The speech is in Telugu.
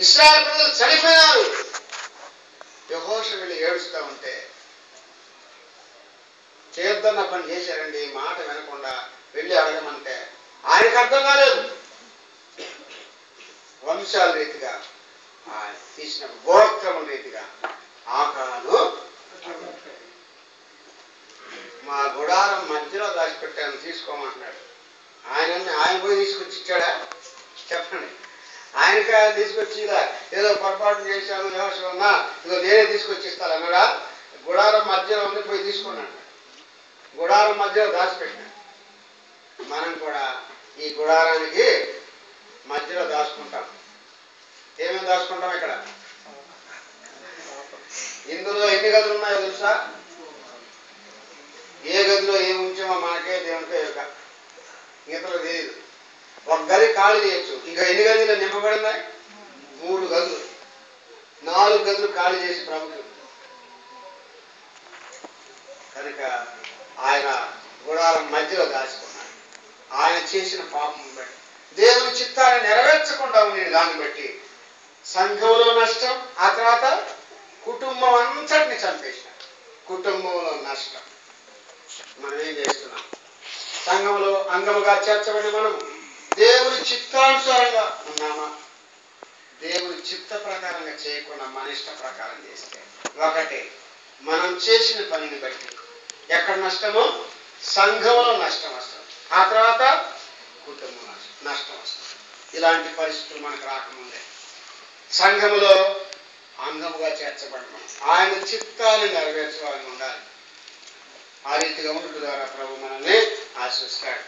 ఇశ్రాయేలు ప్రజలు చనిపోయారు. యెహోషువ వెళ్ళి ఏడుస్తూ ఉంటే, చేద్దన్న పని చేశారండి, మాట వినకుండా వెళ్ళి అడగమంటే ఆయనకు అర్థం కాలేదు. వంశాల రీతిగా ఆయన తీసిన గోత్రముల రీతిగా ఆకాను మా గుడారం మధ్యలో దాచిపెట్టాను తీసుకోమంటున్నాడు. ఆయన పోయి తీసుకొచ్చి ఇచ్చాడా చెప్పండి? ఆయనకి తీసుకొచ్చి ఇలా ఏదో పొరపాటు చేశాను యెహోషువన్నా ఇదో నేనే తీసుకొచ్చి ఇస్తాను అన్నాడా? గుడారం మధ్యలో ఉంది, పోయి తీసుకున్నాడు. గుడారం మధ్యలో దాచిపెట్టాడు. మనం కూడా ఈ గుడారానికి మధ్యలో దాచుకుంటాం. ఏమేమి దాచుకుంటాం ఇక్కడ? ఇందులో ఎన్ని గదులు ఉన్నాయో తెలుసా? ఏ గదిలో ఏమి ఉంచామో మనకే దేవునికే యొక్క గీతలో తెలియదు. ఒక గది ఖాళీ చేయొచ్చు. ఇంకా ఎన్ని గదులు నింపబడిందా? 3 గదులు, 4 గదులు ఖాళీ చేసి ప్రభుత్వం కనుక ఆయన గుడారం మధ్యలో దాచుకున్నాడు. ఆయన చేసిన పాపం బట్టి దేవుని చిత్తాన్ని నెరవేర్చకుండా ఉండేది. దాన్ని బట్టి సంఘంలో నష్టం, ఆ తర్వాత కుటుంబం అంతటిని చంపేసినాడు. కుటుంబంలో నష్టం. మనం ఏం చేస్తున్నాం? సంఘంలో అంగముగా చేర్చబడి మనం దేవుని చిత్తానుసారంగా ఉన్నామా? దేవుని చిత్త ప్రకారంగా చేయకుండా మన ఇష్ట ప్రకారం చేస్తే ఒకటే, మనం చేసిన పనిని బట్టి ఎక్కడ నష్టమో సంఘంలో నష్టం వస్తుంది, ఆ తర్వాత కుటుంబం నష్టం వస్తుంది. ఇలాంటి పరిస్థితులు మనకు రాకముందే సంఘములో అంగముగా చేర్చబడడం, ఆయన చిత్తాన్ని నెరవేర్చుకోవాలని ఉండాలి. ఆ రీతిగా ఉండటం ద్వారా ప్రభు మనల్ని ఆశీర్వదిస్తాడు.